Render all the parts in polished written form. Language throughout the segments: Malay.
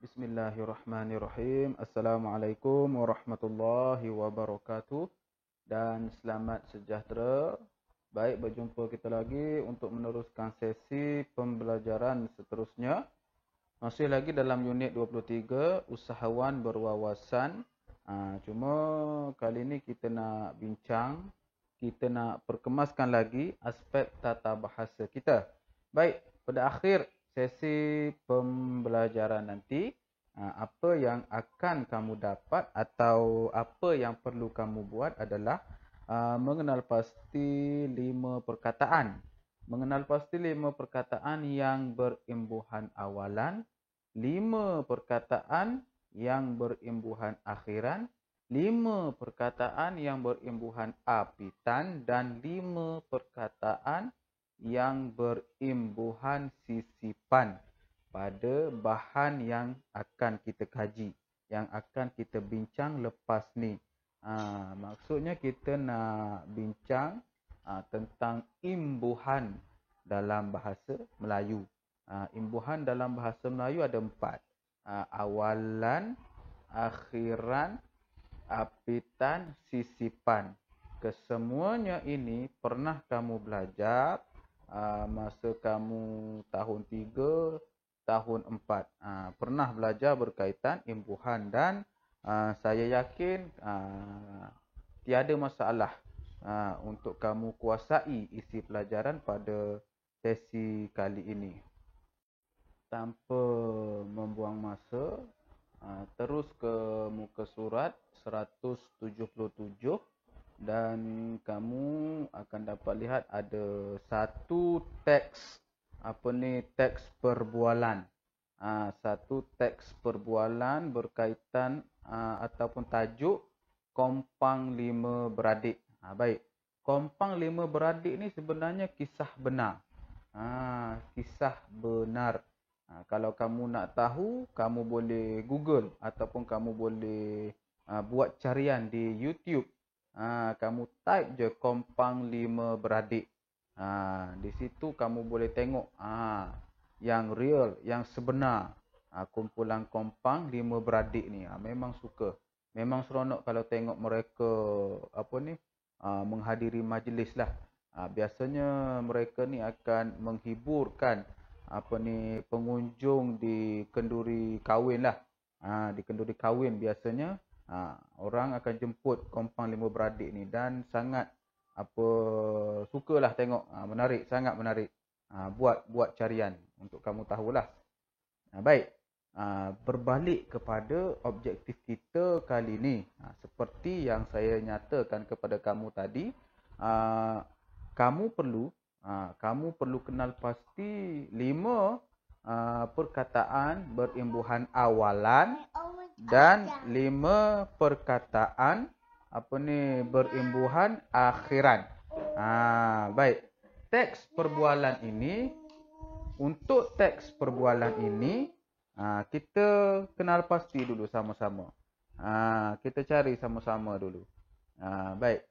Bismillahirrahmanirrahim. Assalamualaikum warahmatullahi wabarakatuh. Dan selamat sejahtera. Baik, berjumpa kita lagi untuk meneruskan sesi pembelajaran seterusnya. Masih lagi dalam unit 23, usahawan berwawasan. Cuma kali ini kita nak bincang, kita nak perkemaskan lagi aspek tata bahasa kita. Baik, pada akhir sesi pembelajaran nanti, apa yang akan kamu dapat atau apa yang perlu kamu buat adalah mengenal pasti 5 perkataan. Mengenal pasti 5 perkataan yang berimbuhan awalan, 5 perkataan yang berimbuhan akhiran, 5 perkataan yang berimbuhan apitan, dan 5 perkataan yang berimbuhan sisipan pada bahan yang akan kita kaji, yang akan kita bincang lepas ni. Maksudnya kita nak bincang tentang imbuhan dalam bahasa Melayu. Imbuhan dalam bahasa Melayu ada 4. Awalan, akhiran, apitan, sisipan. Kesemuanya ini pernah kamu belajar masa kamu tahun 3, tahun 4. Pernah belajar berkaitan imbuhan dan saya yakin tiada masalah untuk kamu kuasai isi pelajaran pada sesi kali ini. Tanpa membuang masa, terus ke muka surat 177. Dan kamu akan dapat lihat ada satu teks teks perbualan. Satu teks perbualan berkaitan ataupun tajuk kompang 5 beradik. Baik. Kompang 5 beradik ni sebenarnya kisah benar. Kisah benar. Kalau kamu nak tahu, kamu boleh Google ataupun kamu boleh buat carian di YouTube. Kamu type je kompang 5 beradik. Di situ kamu boleh tengok yang real, yang sebenar. Kumpulan kompang 5 beradik ni. Memang suka. Memang seronok kalau tengok mereka menghadiri majlis lah. Biasanya mereka ni akan menghiburkan pengunjung di kenduri kahwin lah. Di kenduri kahwin biasanya orang akan jemput kompang 5 beradik ni dan sangat sukalah tengok. Menarik, sangat menarik. Buat carian untuk kamu tahulah. Baik. Berbalik kepada objektif kita kali ni. Seperti yang saya nyatakan kepada kamu tadi, kamu perlu kenal pasti 5 perkataan berimbuhan awalan dan 5 perkataan berimbuhan akhiran. Baik. Teks perbualan ini, untuk teks perbualan ini kita kenal pasti dulu sama-sama. Kita cari sama-sama dulu. Baik.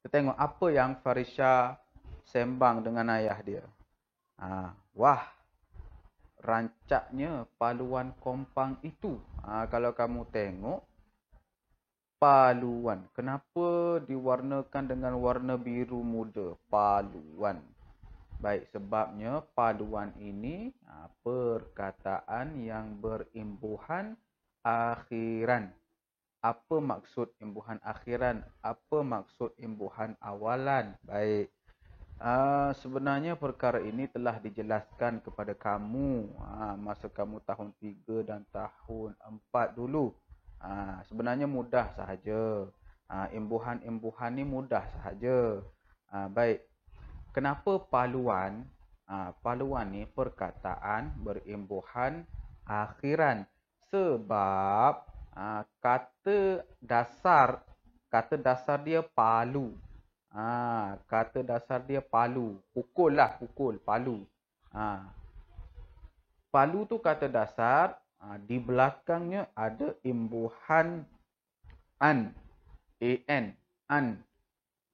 Kita tengok apa yang Farisha sembang dengan ayah dia. Wah, rancaknya paluan kompang itu. Kalau kamu tengok, paluan. Kenapa diwarnakan dengan warna biru muda? Paluan. Baik, sebabnya paluan ini perkataan yang berimbuhan akhiran. Apa maksud imbuhan akhiran? Apa maksud imbuhan awalan? Baik. Sebenarnya perkara ini telah dijelaskan kepada kamu masa kamu tahun 3 dan tahun 4 dulu. Sebenarnya mudah sahaja. Imbuhan-imbuhan ni mudah sahaja. Baik. Kenapa paluan? Paluan ni perkataan berimbuhan akhiran. Sebab kata dasar dia palu. Kata dasar dia palu. Pukul lah, pukul, palu. Palu tu kata dasar. Di belakangnya ada imbuhan an. An.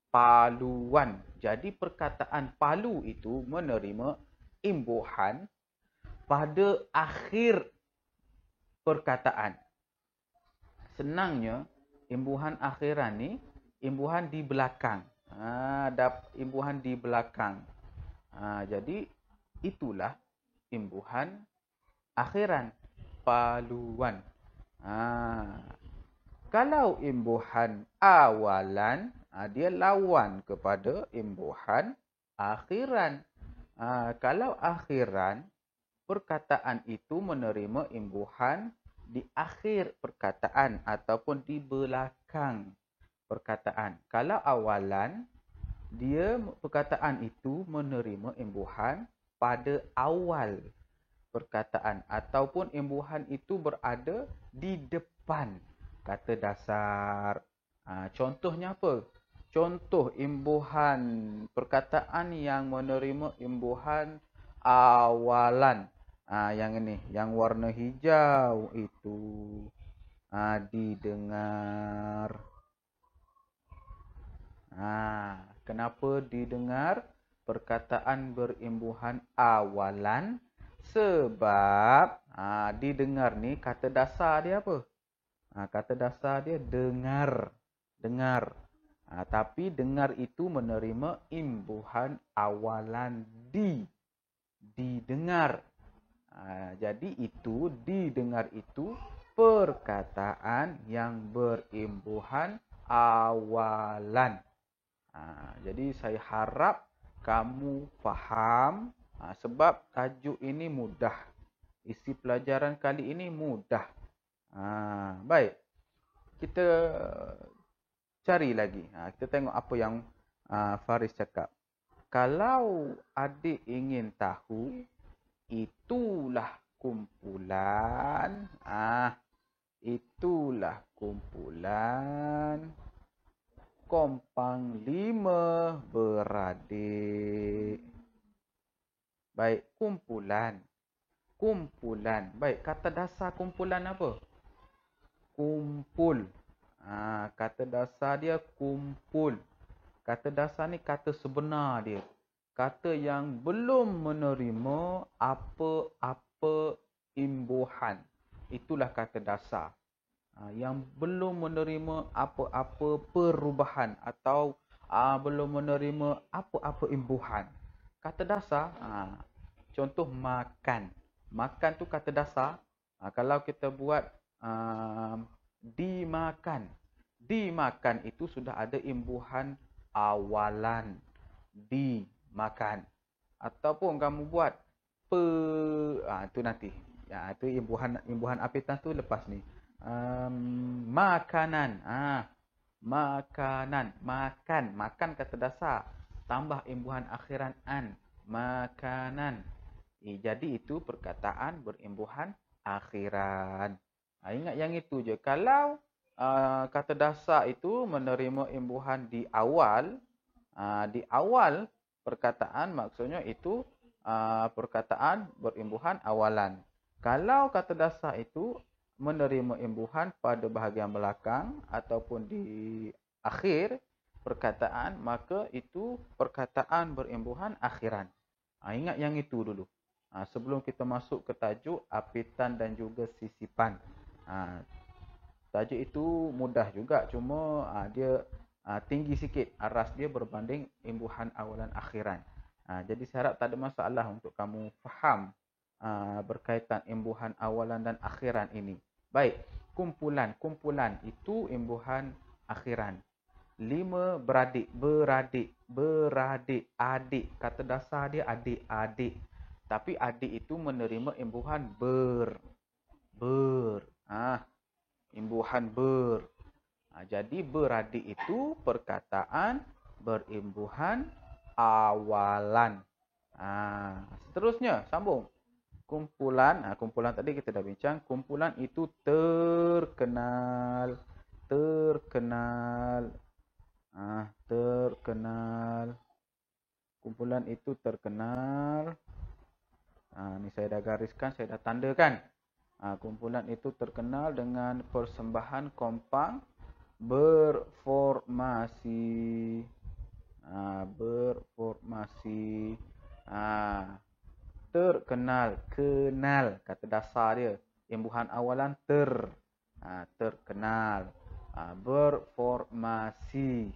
Paluan. Jadi perkataan palu itu menerima imbuhan pada akhir perkataan. Senangnya, imbuhan akhiran ni, imbuhan di belakang. Imbuhan di belakang. Jadi, itulah imbuhan akhiran. Paluan. Kalau imbuhan awalan, dia lawan kepada imbuhan akhiran. Kalau akhiran, perkataan itu menerima imbuhan di akhir perkataan ataupun di belakang perkataan. Kalau awalan, perkataan itu menerima imbuhan pada awal perkataan ataupun imbuhan itu berada di depan kata dasar. Contohnya apa? Contoh imbuhan perkataan yang menerima imbuhan awalan. Yang ini, yang warna hijau itu. Didengar. Kenapa didengar? Perkataan berimbuhan awalan. Sebab didengar ni kata dasar dia apa? Kata dasar dia dengar. Dengar. Tapi dengar itu menerima imbuhan awalan didengar. Jadi itu didengar itu perkataan yang berimbuhan awalan. Jadi saya harap kamu faham sebab tajuk ini mudah. Isi pelajaran kali ini mudah. Baik. Kita cari lagi. Kita tengok apa yang Faris cakap. Kalau adik ingin tahu, itulah kumpulan. Itulah kumpulan kompang 5 beradik. Baik, kumpulan. Kumpulan. Baik, kata dasar kumpulan apa? Kumpul. Kata dasar dia kumpul. Kata dasar ni kata sebenar dia. Kata yang belum menerima apa-apa imbuhan. Itulah kata dasar. Yang belum menerima apa-apa perubahan atau belum menerima apa-apa imbuhan. Kata dasar, contoh makan. Makan tu kata dasar. Kalau kita buat dimakan. Dimakan itu sudah ada imbuhan awalan. Dimakan. Ataupun kamu buat itu nanti. Itu imbuhan apitan tu lepas ni. Makanan. Makanan. Makan. Makan kata dasar. Tambah imbuhan akhiran an. Makanan. Jadi itu perkataan berimbuhan akhiran. Ingat yang itu je. Kalau kata dasar itu menerima imbuhan di awal perkataan, maksudnya itu perkataan berimbuhan awalan. Kalau kata dasar itu menerima imbuhan pada bahagian belakang ataupun di akhir perkataan, maka itu perkataan berimbuhan akhiran. Ingat yang itu dulu. Sebelum kita masuk ke tajuk apitan dan juga sisipan. Tajuk itu mudah juga, cuma dia tinggi sikit aras dia berbanding imbuhan awalan akhiran. Jadi saya harap tak ada masalah untuk kamu faham berkaitan imbuhan awalan dan akhiran ini. Baik, kumpulan. Kumpulan itu imbuhan akhiran. 5 beradik. Beradik. Adik. Kata dasar dia adik-adik. Tapi adik itu menerima imbuhan imbuhan ber. Jadi beradik itu perkataan berimbuhan awalan. Seterusnya, sambung. Kumpulan. Kumpulan tadi kita dah bincang. Kumpulan itu terkenal. Terkenal. Kumpulan itu terkenal. Ni saya dah gariskan, saya dah tandakan. Kumpulan itu terkenal dengan persembahan kompang berformasi. Berformasi. Terkenal, kenal, kata dasar dia. Imbuhan awalan terkenal. Berformasi.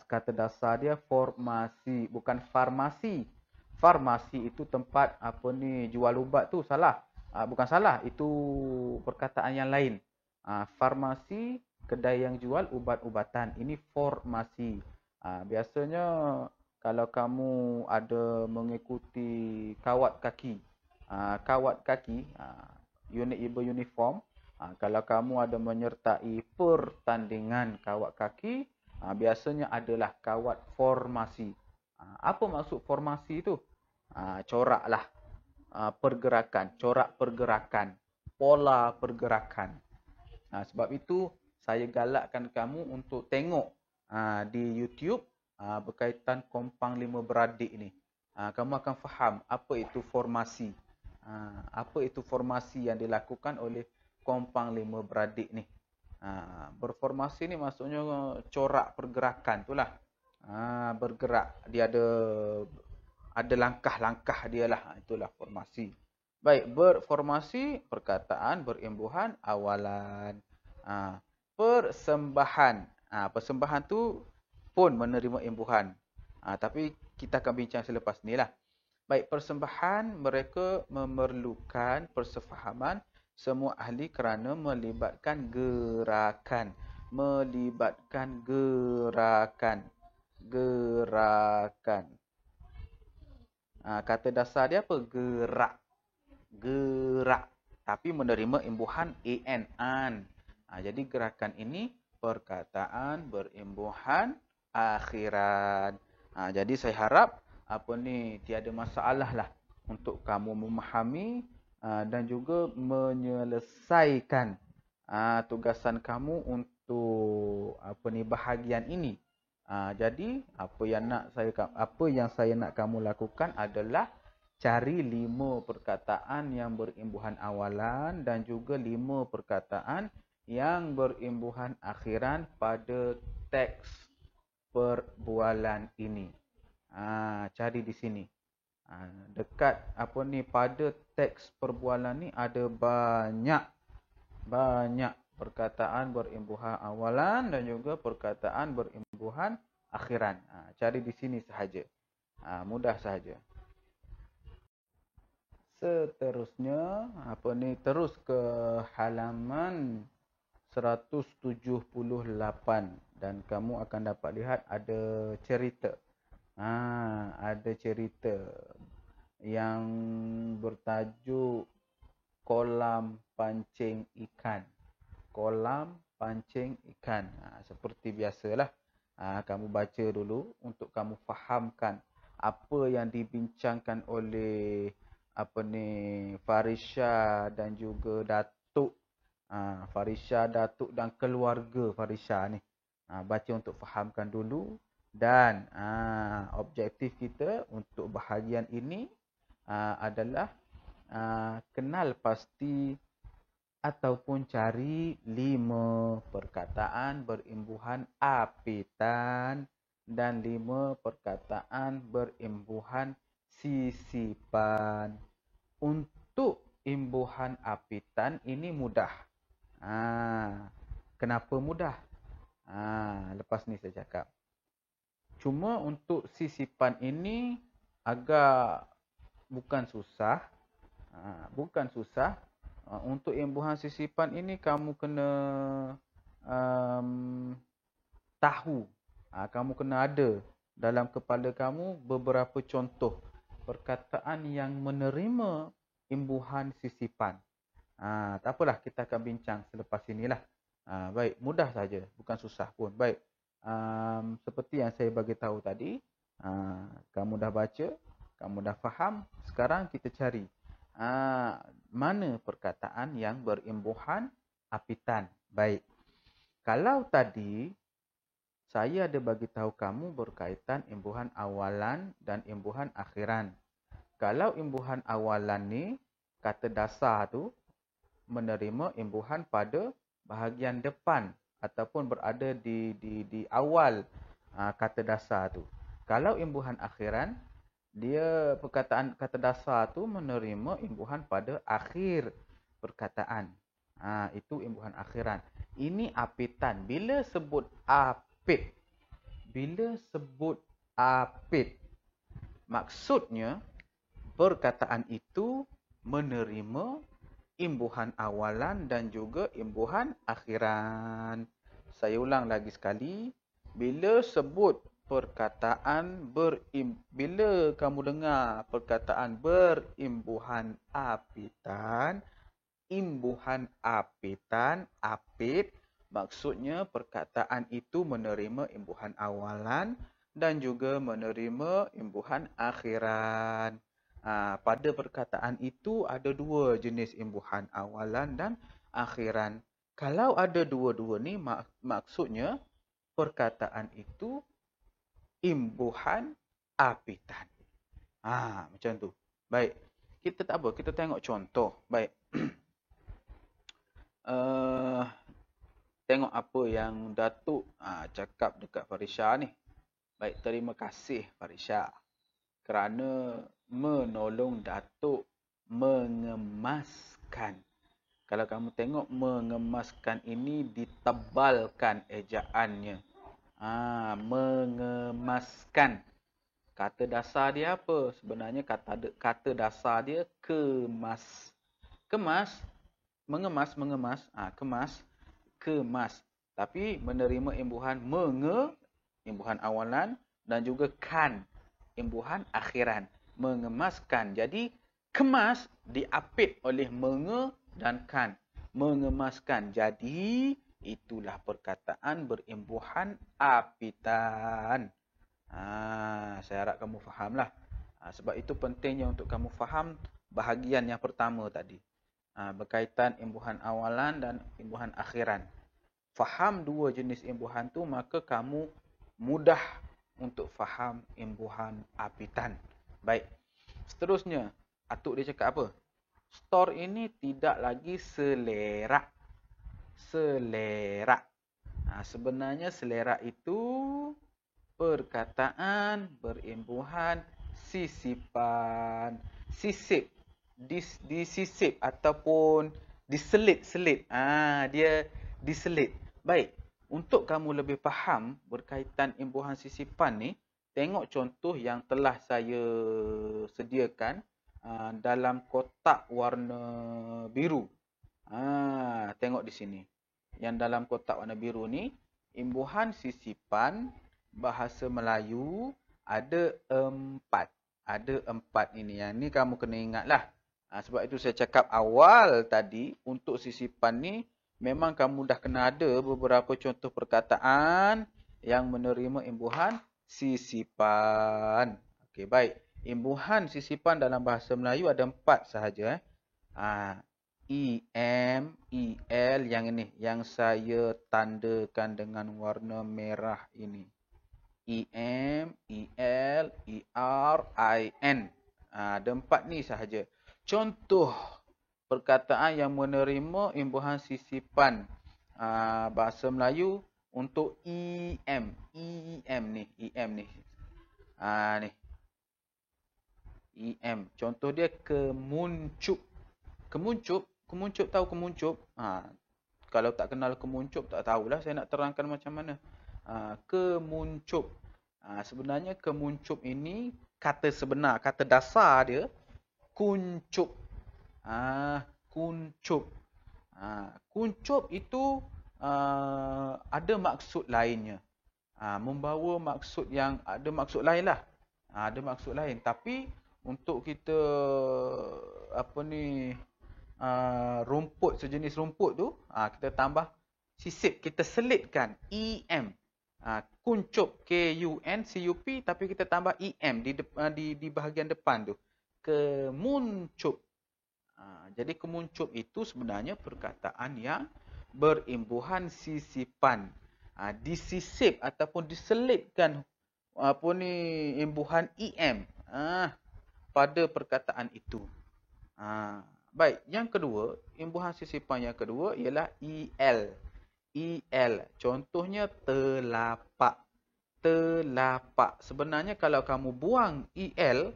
Kata dasar dia formasi, bukan farmasi. Farmasi itu tempat jual ubat tu, salah. Bukan salah, itu perkataan yang lain. Farmasi, kedai yang jual ubat-ubatan. Ini formasi. Biasanya kalau kamu ada mengikuti kawat kaki, unit beruniform, kalau kamu ada menyertai pertandingan kawat kaki, biasanya adalah kawat formasi. Apa maksud formasi itu? Corak lah, pergerakan, corak pergerakan, pola pergerakan. Sebab itu saya galakkan kamu untuk tengok di YouTube berkaitan kompang lima beradik ni. Kamu akan faham apa itu formasi. Apa itu formasi yang dilakukan oleh kompang lima beradik ni. Berformasi ni maksudnya corak pergerakan tu lah. Bergerak, dia ada langkah-langkah dia lah. Itulah formasi. Baik, berformasi, perkataan berimbuhan awalan. Persembahan. Persembahan tu pun menerima imbuhan. Tapi kita akan bincang selepas ni lah. Baik, persembahan mereka memerlukan persefahaman semua ahli kerana melibatkan gerakan. Melibatkan gerakan. Gerakan. Kata dasar dia apa? Gerak. Gerak. Tapi menerima imbuhan an. Jadi gerakan ini perkataan berimbuhan akhiran. Jadi saya harap tiada masalah lah untuk kamu memahami dan juga menyelesaikan tugasan kamu untuk bahagian ini. Jadi apa yang saya nak kamu lakukan adalah cari 5 perkataan yang berimbuhan awalan dan juga 5 perkataan yang berimbuhan akhiran pada teks perbualan ini. Cari di sini. Dekat pada teks perbualan ni ada banyak perkataan berimbuhan awalan dan juga perkataan berimbuhan akhiran. Cari di sini sahaja. Mudah sahaja. Seterusnya, terus ke halaman 178 dan kamu akan dapat lihat ada cerita. Ada cerita yang bertajuk kolam pancing ikan. Kolam pancing ikan. Seperti biasalah, kamu baca dulu untuk kamu fahamkan apa yang dibincangkan oleh Farisha dan juga Datuk. Farisha, Datuk dan keluarga Farisha ni. Baca untuk fahamkan dulu. Dan objektif kita untuk bahagian ini adalah kenal pasti ataupun cari 5 perkataan berimbuhan apitan dan 5 perkataan berimbuhan sisipan. Untuk imbuhan apitan ini mudah. Kenapa mudah? Lepas ni saya cakap. Cuma untuk sisipan ini agak bukan susah. Untuk imbuhan sisipan ini kamu kena tahu. Kamu kena ada dalam kepala kamu beberapa contoh perkataan yang menerima imbuhan sisipan. Tak apalah, kita akan bincang selepas inilah. Baik, mudah saja, bukan susah pun. Baik. Seperti yang saya bagi tahu tadi, kamu dah baca, kamu dah faham. Sekarang kita cari mana perkataan yang berimbuhan apitan. Baik. Kalau tadi saya ada bagi tahu kamu berkaitan imbuhan awalan dan imbuhan akhiran. Kalau imbuhan awalan ni, kata dasar tu menerima imbuhan pada bahagian depan ataupun berada di awal kata dasar tu. Kalau imbuhan akhiran, Dia perkataan kata dasar tu menerima imbuhan pada akhir perkataan. Itu imbuhan akhiran. Ini apitan. Bila sebut apit, maksudnya perkataan itu menerima imbuhan awalan dan juga imbuhan akhiran. Saya ulang lagi sekali. Bila kamu dengar perkataan berimbuhan apitan, apit, maksudnya perkataan itu menerima imbuhan awalan dan juga menerima imbuhan akhiran. Pada perkataan itu ada dua jenis imbuhan, awalan dan akhiran. Kalau ada dua-dua ni, maksudnya perkataan itu imbuhan apitan. Macam tu. Baik. Kita tak apa, kita tengok contoh. Baik. Tengok apa yang Datuk cakap dekat Farisha ni. Baik, terima kasih Farisha kerana menolong Datuk mengemaskan. Kalau kamu tengok, mengemaskan ini ditebalkan ejaannya. Mengemaskan. Kata dasar dia apa? Sebenarnya kata dasar dia kemas. Kemas, mengemas, kemas. Tapi menerima imbuhan imbuhan awalan dan juga kan, imbuhan akhiran. Mengemaskan. Jadi kemas diapit oleh dan kan. Mengemaskan. Jadi itulah perkataan berimbuhan apitan. Saya harap kamu fahamlah. Sebab itu pentingnya untuk kamu faham bahagian yang pertama tadi. Berkaitan imbuhan awalan dan imbuhan akhiran. Faham dua jenis imbuhan tu, maka kamu mudah untuk faham imbuhan apitan. Baik. Seterusnya, Atuk dia cakap apa? Store ini tidak lagi selerak. Selerak. Sebenarnya selerak itu perkataan berimbuhan sisipan. Sisip. Disisip ataupun diselit-selit. Dia diselit. Baik. Untuk kamu lebih faham berkaitan imbuhan sisipan ni, tengok contoh yang telah saya sediakan dalam kotak warna biru. Tengok di sini. Yang dalam kotak warna biru ni, imbuhan sisipan bahasa Melayu ada 4. Ada 4 ini. Yang ni kamu kena ingatlah. Sebab itu saya cakap awal tadi, untuk sisipan ni, memang kamu dah kena ada beberapa contoh perkataan yang menerima imbuhan sisipan. Okey, baik. Imbuhan sisipan dalam bahasa Melayu ada 4 sahaja. EM, EL yang ini. Yang saya tandakan dengan warna merah ini. EM, EL, ER, IN. Ada 4 ni sahaja. Contoh perkataan yang menerima imbuhan sisipan bahasa Melayu untuk EM. EM ni. Ni. EM. Contoh dia kemuncup. Kemuncup tahu kemuncup? Kalau tak kenal kemuncup, tak tahulah saya nak terangkan macam mana. Kemuncup. Sebenarnya kemuncup ini kata sebenar, kata dasar dia kuncup. Kuncup. Kuncup itu ada maksud lainnya. Membawa maksud yang ada maksud lain lah. Ada maksud lain. Tapi untuk kita rumput, sejenis rumput tu, kita tambah sisip, kita selitkan EM. Kuncup, KUNCUP, tapi kita tambah EM di bahagian depan tu. Kemuncup. Jadi kemuncup itu sebenarnya perkataan yang berimbuhan sisipan. Disisip ataupun diselitkan imbuhan EM pada perkataan itu. Baik, yang kedua, imbuhan sisipan yang kedua ialah EL. EL, contohnya telapak. Telapak. Sebenarnya kalau kamu buang EL,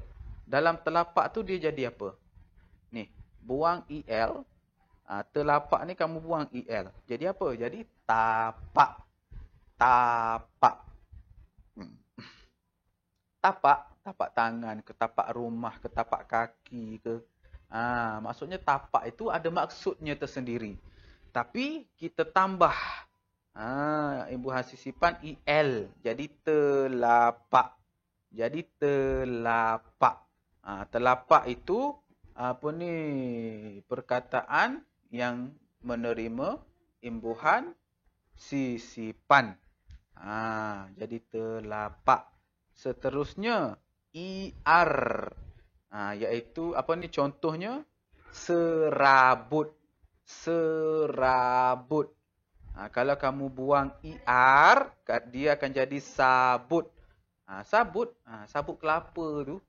Dalam telapak tu dia jadi apa? Ni, buang EL. Telapak ni kamu buang EL. Jadi apa? Jadi tapak. Tapak. Tapak tangan ke, tapak rumah ke, tapak kaki ke. Maksudnya tapak itu ada maksudnya tersendiri. Tapi kita tambah imbuhan sisipan EL. Jadi telapak. Jadi telapak. Telapak itu apa ni, perkataan yang menerima imbuhan sisipan. Jadi telapak. Seterusnya IR. Iaitu apa ni contohnya? Serabut. Serabut. Kalau kamu buang IR, dia akan jadi sabut. Sabut, sabut kelapa tu,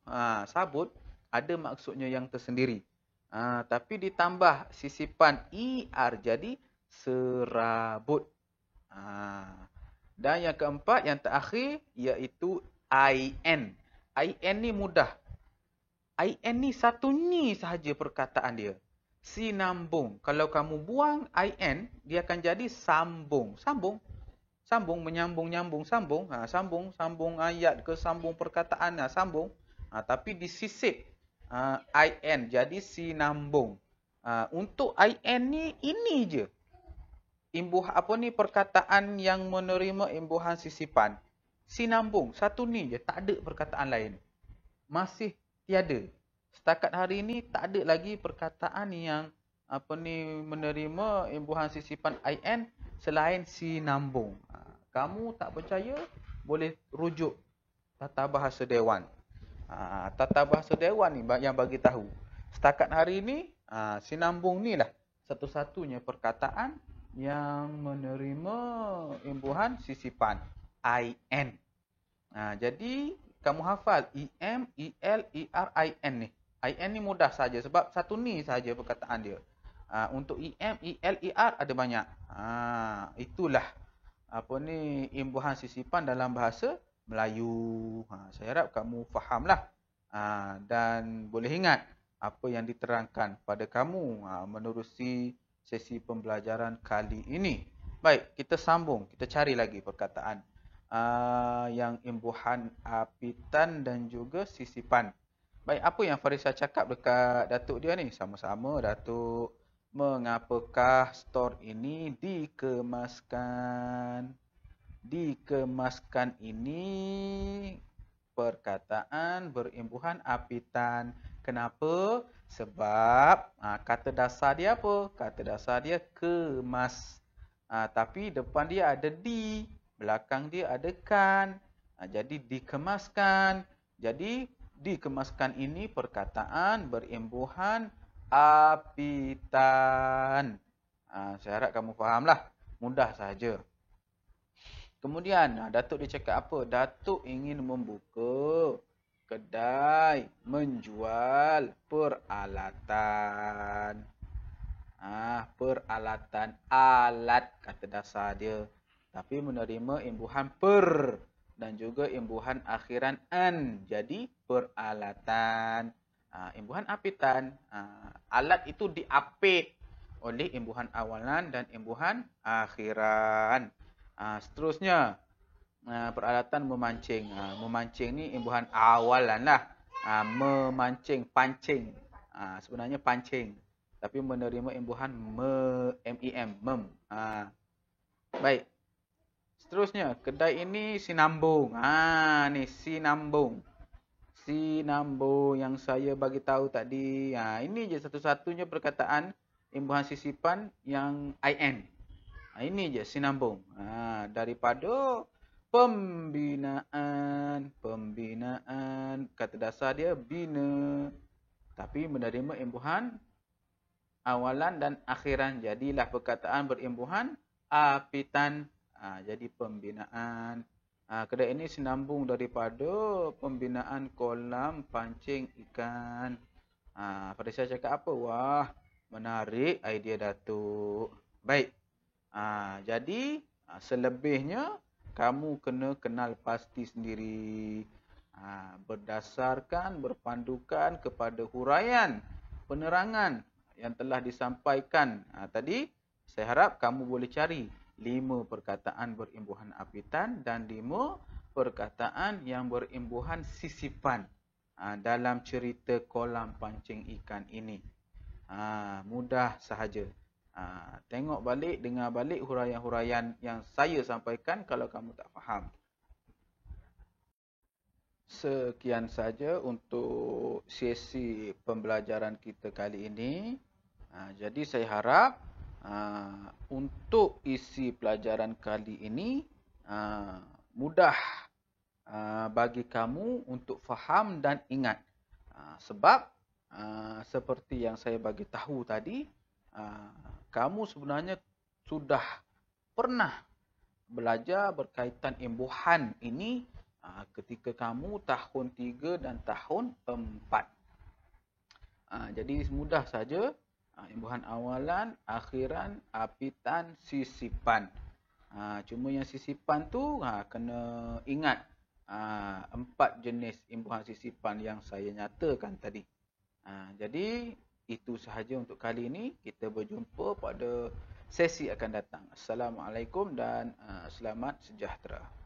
sabut ada maksudnya yang tersendiri. Tapi ditambah sisipan IR jadi serabut. Dan yang keempat, yang terakhir iaitu IN. IN ni mudah. IN ni satu ni sahaja perkataan dia. Sinambung. Kalau kamu buang IN, dia akan jadi sambung. Sambung. Sambung, menyambung-nyambung, sambung. Sambung, sambung ayat ke, sambung perkataan, sambung. Tapi disisip IN, jadi sinambung. Untuk IN ni, ini je. Perkataan yang menerima imbuhan sisipan. Sinambung, satu ni je, tak ada perkataan lain. Masih tiada. Setakat hari ini tak ada lagi perkataan yang menerima imbuhan sisipan IN selain sinambung. Kamu tak percaya, boleh rujuk Tata Bahasa Dewan. Tata Bahasa Dewan ni yang bagi tahu. Setakat hari ini, sinambung ni lah satu-satunya perkataan yang menerima imbuhan sisipan IN. Jadi kamu hafal EM, EL, ER, IN ni. IN ni mudah saja sebab satu ni saja perkataan dia. Untuk EM, EL, ER ada banyak. Itulah imbuhan sisipan dalam bahasa Melayu. Saya harap kamu fahamlah. Dan boleh ingat apa yang diterangkan pada kamu menerusi sesi pembelajaran kali ini. Baik, kita sambung. Kita cari lagi perkataan yang imbuhan apitan dan juga sisipan. Baik, apa yang Farisa cakap dekat Datuk dia ni? Sama-sama, Datuk. Mengapakah store ini dikemaskan? Dikemaskan ini perkataan berimbuhan apitan. Kenapa? Sebab kata dasar dia apa? Kata dasar dia kemas. Tapi depan dia ada di. Belakang dia ada kan. Jadi dikemaskan. Jadi dikemaskan ini perkataan berimbuhan apitan. Saya harap kamu fahamlah. Mudah saja. Kemudian Datuk dia cakap apa? Datuk ingin membuka kedai menjual peralatan. Peralatan, alat kata dasar dia. Tapi menerima imbuhan per dan juga imbuhan akhiran an. Jadi peralatan. Imbuhan apitan. Alat itu diapit oleh imbuhan awalan dan imbuhan akhiran. Seterusnya, peralatan memancing. Memancing ni imbuhan awalan lah. Memancing, pancing. Sebenarnya pancing. Tapi menerima imbuhan mem. Baik. Seterusnya, kedai ini sinambung. Ni sinambung. Sinambung yang saya bagi tahu tadi. Ini je satu-satunya perkataan imbuhan sisipan yang IN. Ini je sinambung. Daripada pembinaan. Pembinaan. Kata dasar dia bina. Tapi menerima imbuhan awalan dan akhiran. Jadilah perkataan berimbuhan apitan. Jadi pembinaan. Kedai ini sinambung daripada pembinaan kolam pancing ikan. Pada saya cakap apa? Wah, menarik idea Datuk. Baik. Jadi selebihnya kamu kena kenal pasti sendiri. Berdasarkan, berpandukan kepada huraian, penerangan yang telah disampaikan tadi, saya harap kamu boleh cari 5 perkataan berimbuhan apitan dan 5 perkataan yang berimbuhan sisipan dalam cerita kolam pancing ikan ini. Mudah sahaja. Tengok balik, dengar balik huraian-huraian yang saya sampaikan kalau kamu tak faham. Sekian saja untuk sesi pembelajaran kita kali ini. Jadi saya harap untuk isi pelajaran kali ini mudah bagi kamu untuk faham dan ingat. Sebab seperti yang saya bagi tahu tadi, kamu sebenarnya sudah pernah belajar berkaitan imbuhan ini ketika kamu tahun 3 dan tahun 4. Jadi mudah saja, imbuhan awalan, akhiran, apitan, sisipan. Cuma yang sisipan tu kena ingat 4 jenis imbuhan sisipan yang saya nyatakan tadi. Jadi itu sahaja untuk kali ini. Kita berjumpa pada sesi akan datang. Assalamualaikum dan selamat sejahtera.